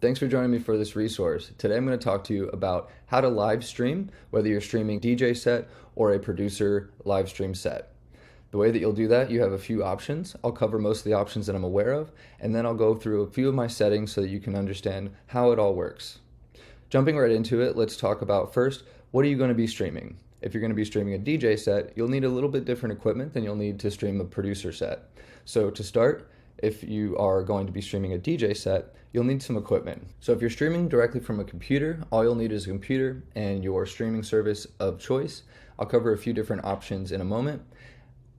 Thanks for joining me for this resource. Today I'm going to talk to you about how to live stream, whether you're streaming DJ set or a producer live stream set. The way that you'll do that, you have a few options. I'll cover most of the options that I'm aware of, and then I'll go through a few of my settings so that you can understand how it all works. Jumping right into it, let's talk about first, what are you going to be streaming? If you're going to be streaming a DJ set, you'll need a little bit different equipment than you'll need to stream a producer set. So to start, if you are going to be streaming a DJ set, you'll need some equipment. So if you're streaming directly from a computer, all you'll need is a computer and your streaming service of choice. I'll cover a few different options in a moment.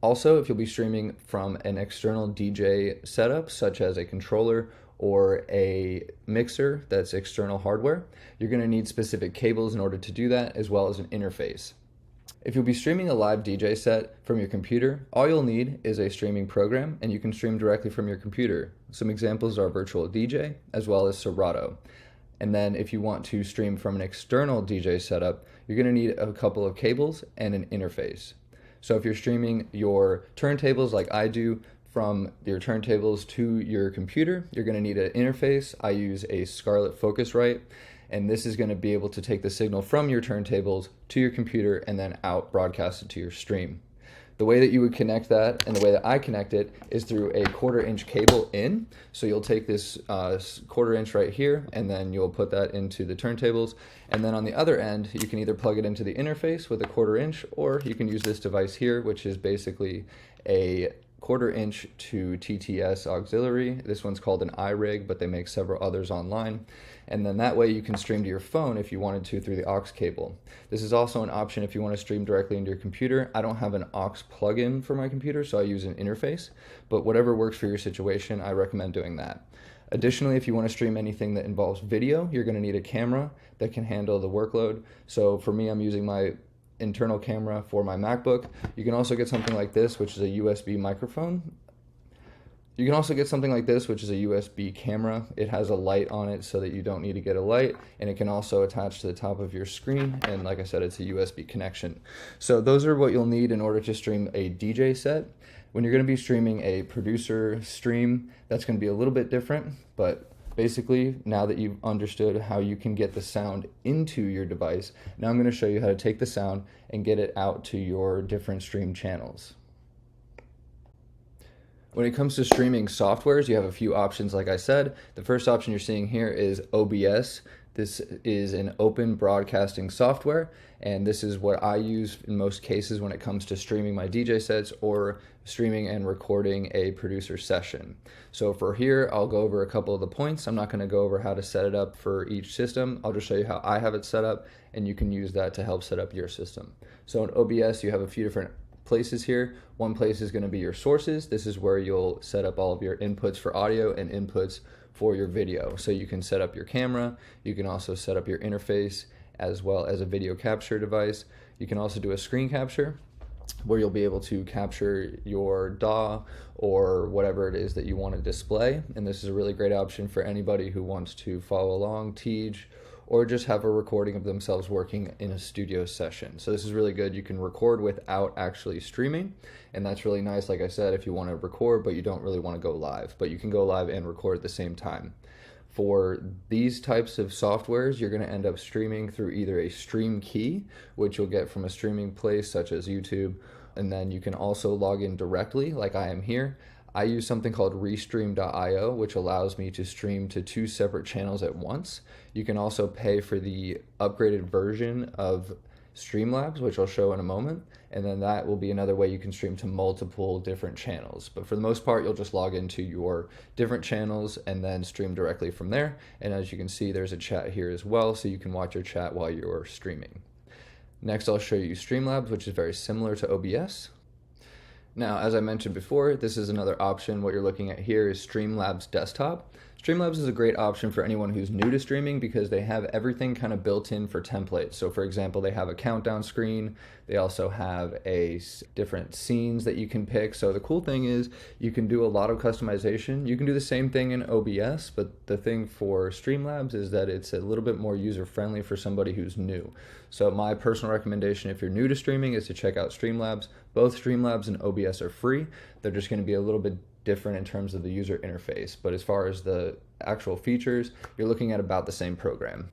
Also, if you'll be streaming from an external DJ setup, such as a controller or a mixer that's external hardware, you're going to need specific cables in order to do that, as well as an interface. If you'll be streaming a live DJ set from your computer, all you'll need is a streaming program, and you can stream directly from your computer. Some examples are Virtual DJ, as well as Serato. And then if you want to stream from an external DJ setup, you're going to need a couple of cables and an interface. So if you're streaming your turntables like I do from your turntables to your computer, you're going to need an interface. I use a Scarlett Focusrite, and this is going to be able to take the signal from your turntables to your computer and then out broadcast it to your stream. The way that you would connect that, and the way that I connect it, is through a 1/4-inch cable in. So you'll take this 1/4-inch right here, and then you'll put that into the turntables. And then on the other end, you can either plug it into the interface with a 1/4-inch, or you can use this device here, which is basically a 1/4-inch to TTS auxiliary. This one's called an iRig, but they make several others online. And then that way you can stream to your phone if you wanted to through the aux cable. This is also an option if you want to stream directly into your computer. I don't have an aux plug-in for my computer, so I use an interface, but whatever works for your situation, I recommend doing that. Additionally, if you want to stream anything that involves video, you're going to need a camera that can handle the workload. So for me, I'm using my internal camera for my MacBook. You can also get something like this, which is a USB microphone. You can also get something like this, which is a USB camera. It has a light on it so that you don't need to get a light, and it can also attach to the top of your screen, and like I said, it's a USB connection. So those are what you'll need in order to stream a DJ set. When you're going to be streaming a producer stream, that's going to be a little bit different, but basically, now that you've understood how you can get the sound into your device, now I'm going to show you how to take the sound and get it out to your different stream channels. When it comes to streaming softwares, you have a few options, like I said. The first option you're seeing here is OBS. This is an open broadcasting software, and this is what I use in most cases when it comes to streaming my DJ sets or streaming and recording a producer session. So for here, I'll go over a couple of the points. I'm not going to go over how to set it up for each system. I'll just show you how I have it set up, and you can use that to help set up your system. So in OBS, you have a few different places here. One place is going to be your sources. This is where you'll set up all of your inputs for audio and inputs for your video. So you can set up your camera. You can also set up your interface as well as a video capture device. You can also do a screen capture where you'll be able to capture your DAW or whatever it is that you want to display. And this is a really great option for anybody who wants to follow along, teach, or just have a recording of themselves working in a studio session. So this is really good. You can record without actually streaming, and that's really nice, like I said, if you want to record but you don't really want to go live. But you can go live and record at the same time. For these types of softwares, you're going to end up streaming through either a stream key, which you'll get from a streaming place such as YouTube, and then you can also log in directly, like I am here. I use something called Restream.io, which allows me to stream to 2 separate channels at once. You can also pay for the upgraded version of Streamlabs, which I'll show in a moment, and then that will be another way you can stream to multiple different channels. But for the most part, you'll just log into your different channels and then stream directly from there. And as you can see, there's a chat here as well, so you can watch your chat while you're streaming. Next, I'll show you Streamlabs, which is very similar to OBS. Now, as I mentioned before, this is another option. What you're looking at here is Streamlabs Desktop. Streamlabs is a great option for anyone who's new to streaming because they have everything kind of built in for templates. So for example, they have a countdown screen. They also have different scenes that you can pick. So the cool thing is you can do a lot of customization. You can do the same thing in OBS, but the thing for Streamlabs is that it's a little bit more user-friendly for somebody who's new. So my personal recommendation if you're new to streaming is to check out Streamlabs. Both Streamlabs and OBS are free. They're just going to be a little bit different in terms of the user interface, but as far as the actual features, you're looking at about the same program.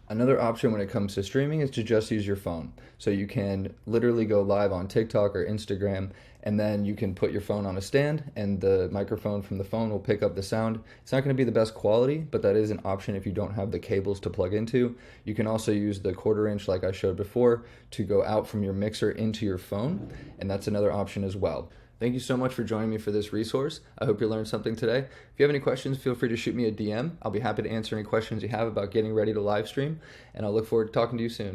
Another option when it comes to streaming is to just use your phone. So you can literally go live on TikTok or Instagram, and then you can put your phone on a stand and the microphone from the phone will pick up the sound. It's not going to be the best quality, but that is an option if you don't have the cables to plug into. You can also use the 1/4 inch like I showed before to go out from your mixer into your phone, and that's another option as well. Thank you so much for joining me for this resource. I hope you learned something today. If you have any questions, feel free to shoot me a DM. I'll be happy to answer any questions you have about getting ready to live stream, and I'll look forward to talking to you soon.